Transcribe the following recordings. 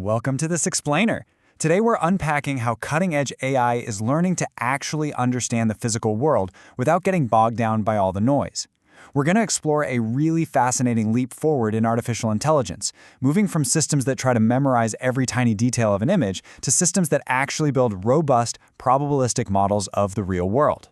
Welcome to this explainer. Today we're unpacking how cutting-edge AI is learning to actually understand the physical world without getting bogged down by all the noise. We're going to explore a really fascinating leap forward in artificial intelligence, moving from systems that try to memorize every tiny detail of an image to systems that actually build robust, probabilistic models of the real world.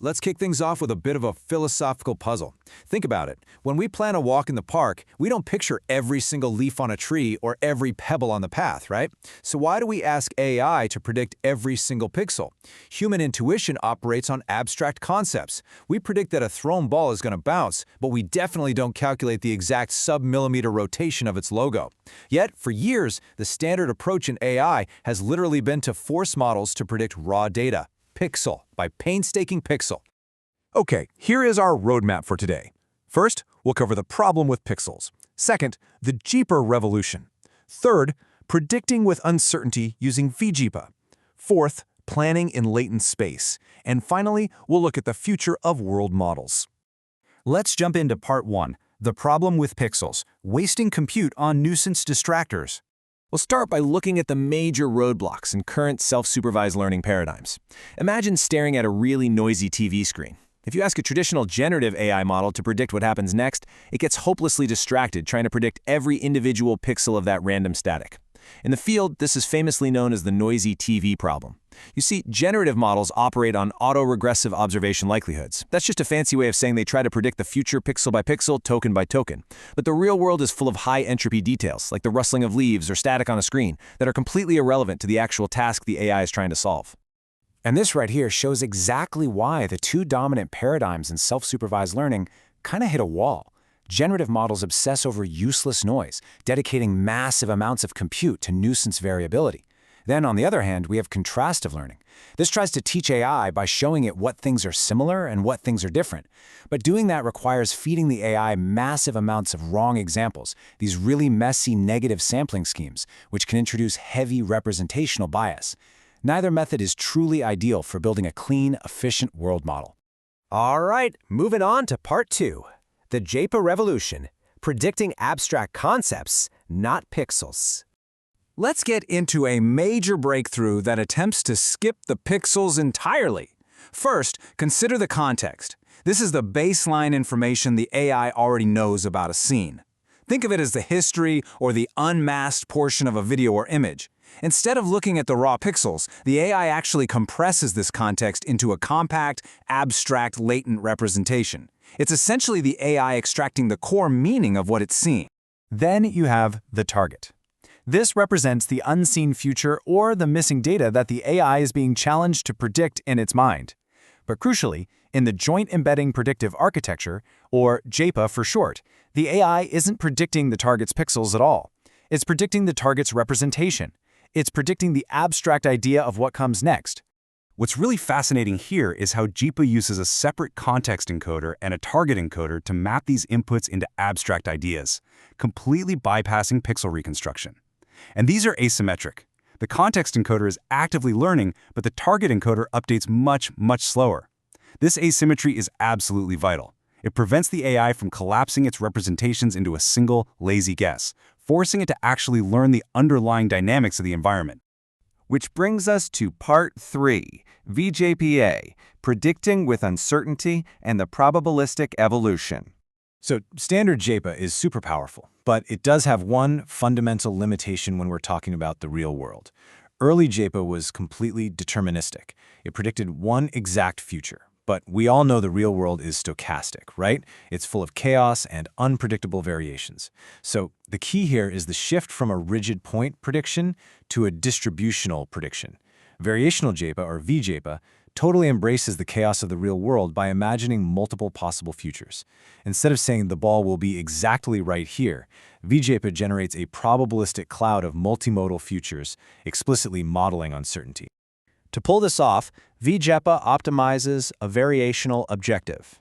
Let's kick things off with a bit of a philosophical puzzle. Think about it. When we plan a walk in the park, we don't picture every single leaf on a tree or every pebble on the path, right? So why do we ask AI to predict every single pixel? Human intuition operates on abstract concepts. We predict that a thrown ball is going to bounce, but we definitely don't calculate the exact sub-millimeter rotation of its logo. Yet, for years, the standard approach in AI has literally been to force models to predict raw data. Pixel by painstaking pixel. Okay, here is our roadmap for today. First, we'll cover the problem with pixels. Second, the Vjepa revolution. Third, predicting with uncertainty using Vjepa. Fourth, planning in latent space. And finally, we'll look at the future of world models. Let's jump into part 1, the problem with pixels, wasting compute on nuisance distractors. We'll start by looking at the major roadblocks in current self-supervised learning paradigms. Imagine staring at a really noisy TV screen. If you ask a traditional generative AI model to predict what happens next, it gets hopelessly distracted trying to predict every individual pixel of that random static. In the field, this is famously known as the noisy TV problem. You see, generative models operate on autoregressive observation likelihoods. That's just a fancy way of saying they try to predict the future pixel by pixel, token by token. But the real world is full of high-entropy details, like the rustling of leaves or static on a screen, that are completely irrelevant to the actual task the AI is trying to solve. And this right here shows exactly why the two dominant paradigms in self-supervised learning kind of hit a wall. Generative models obsess over useless noise, dedicating massive amounts of compute to nuisance variability. Then, on the other hand, we have contrastive learning. This tries to teach AI by showing it what things are similar and what things are different. But doing that requires feeding the AI massive amounts of wrong examples, these really messy negative sampling schemes, which can introduce heavy representational bias. Neither method is truly ideal for building a clean, efficient world model. All right, moving on to part 2. The Vjepa revolution, predicting abstract concepts, not pixels. Let's get into a major breakthrough that attempts to skip the pixels entirely. First, consider the context. This is the baseline information the AI already knows about a scene. Think of it as the history or the unmasked portion of a video or image. Instead of looking at the raw pixels, the AI actually compresses this context into a compact, abstract, latent representation. It's essentially the AI extracting the core meaning of what it's seeing. Then you have the target. This represents the unseen future or the missing data that the AI is being challenged to predict in its mind. But crucially, in the Joint Embedding Predictive Architecture, or Vjepa for short, the AI isn't predicting the target's pixels at all. It's predicting the target's representation. It's predicting the abstract idea of what comes next. What's really fascinating here is how Vjepa uses a separate context encoder and a target encoder to map these inputs into abstract ideas, completely bypassing pixel reconstruction. And these are asymmetric. The context encoder is actively learning, but the target encoder updates much slower. This asymmetry is absolutely vital. It prevents the AI from collapsing its representations into a single, lazy guess, forcing it to actually learn the underlying dynamics of the environment. Which brings us to part 3, Vjepa, predicting with uncertainty and the probabilistic evolution. So standard Vjepa is super powerful, but it does have one fundamental limitation when we're talking about the real world. Early Vjepa was completely deterministic. It predicted one exact future. But we all know the real world is stochastic, right? It's full of chaos and unpredictable variations. So the key here is the shift from a rigid point prediction to a distributional prediction. Variational Vjepa, or Vjepa, totally embraces the chaos of the real world by imagining multiple possible futures. Instead of saying the ball will be exactly right here, Vjepa generates a probabilistic cloud of multimodal futures, explicitly modeling uncertainty. To pull this off, Vjepa optimizes a variational objective.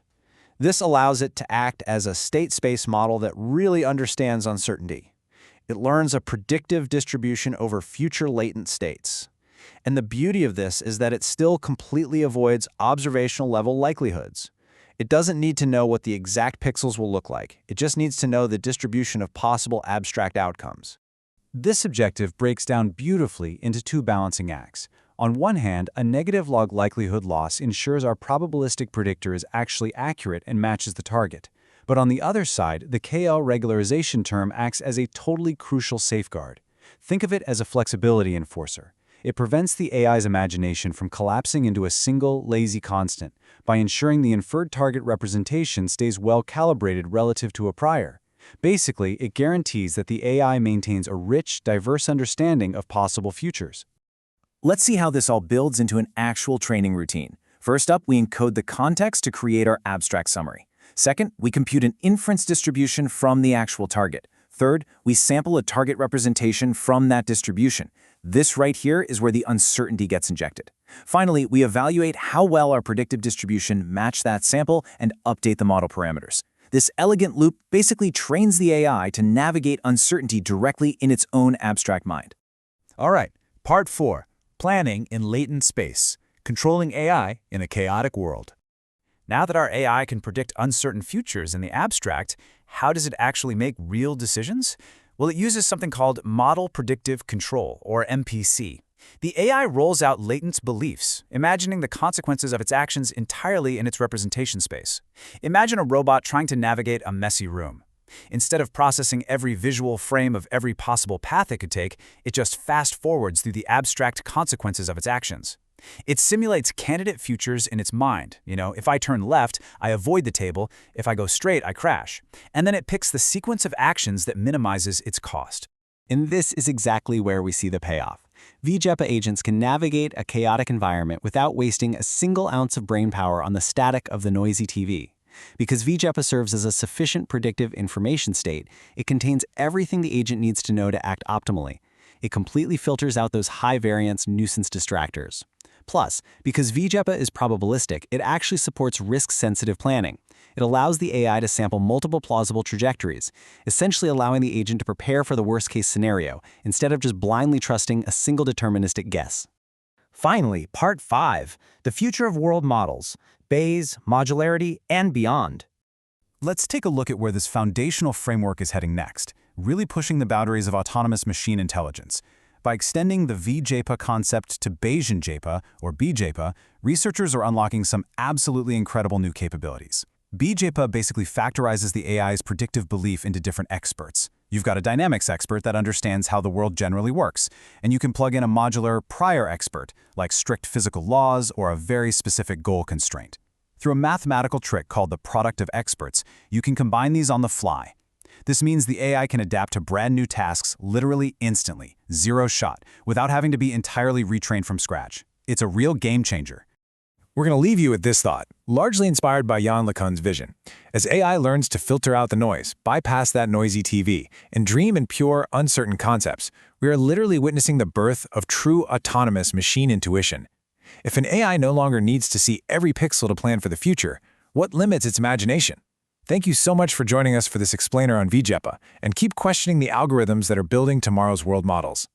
This allows it to act as a state space model that really understands uncertainty. It learns a predictive distribution over future latent states. And the beauty of this is that it still completely avoids observational level likelihoods. It doesn't need to know what the exact pixels will look like. It just needs to know the distribution of possible abstract outcomes. This objective breaks down beautifully into two balancing acts. On one hand, a negative log likelihood loss ensures our probabilistic predictor is actually accurate and matches the target. But on the other side, the KL regularization term acts as a totally crucial safeguard. Think of it as a flexibility enforcer. It prevents the AI's imagination from collapsing into a single, lazy constant by ensuring the inferred target representation stays well calibrated relative to a prior. Basically, it guarantees that the AI maintains a rich, diverse understanding of possible futures. Let's see how this all builds into an actual training routine. First up, we encode the context to create our abstract summary. Second, we compute an inference distribution from the actual target. Third, we sample a target representation from that distribution. This right here is where the uncertainty gets injected. Finally, we evaluate how well our predictive distribution match that sample and update the model parameters. This elegant loop basically trains the AI to navigate uncertainty directly in its own abstract mind. All right, part 4, planning in latent space, controlling AI in a chaotic world. Now that our AI can predict uncertain futures in the abstract, how does it actually make real decisions? Well, it uses something called Model Predictive Control, or MPC. The AI rolls out latent beliefs, imagining the consequences of its actions entirely in its representation space. Imagine a robot trying to navigate a messy room. Instead of processing every visual frame of every possible path it could take, it just fast-forwards through the abstract consequences of its actions. It simulates candidate futures in its mind. If I turn left, I avoid the table. If I go straight, I crash. And then it picks the sequence of actions that minimizes its cost. And this is exactly where we see the payoff. Vjepa agents can navigate a chaotic environment without wasting a single ounce of brain power on the static of the noisy TV. Because Vjepa serves as a sufficient predictive information state, it contains everything the agent needs to know to act optimally. It completely filters out those high-variance nuisance distractors. Plus, because Vjepa is probabilistic, it actually supports risk-sensitive planning. It allows the AI to sample multiple plausible trajectories, essentially allowing the agent to prepare for the worst-case scenario, instead of just blindly trusting a single deterministic guess. Finally, Part 5, the future of world models, Bayes, modularity, and beyond. Let's take a look at where this foundational framework is heading next, really pushing the boundaries of autonomous machine intelligence. By extending the Vjepa concept to Bayesian Vjepa, or Bjepa, researchers are unlocking some absolutely incredible new capabilities. Vjepa basically factorizes the AI's predictive belief into different experts. You've got a dynamics expert that understands how the world generally works, and you can plug in a modular prior expert, like strict physical laws or a very specific goal constraint. Through a mathematical trick called the product of experts, you can combine these on the fly. This means the AI can adapt to brand new tasks literally instantly, zero shot, without having to be entirely retrained from scratch. It's a real game changer. We're going to leave you with this thought, largely inspired by Yann LeCun's vision. As AI learns to filter out the noise, bypass that noisy TV, and dream in pure, uncertain concepts, we are literally witnessing the birth of true autonomous machine intuition. If an AI no longer needs to see every pixel to plan for the future, what limits its imagination? Thank you so much for joining us for this explainer on Vjepa, and keep questioning the algorithms that are building tomorrow's world models.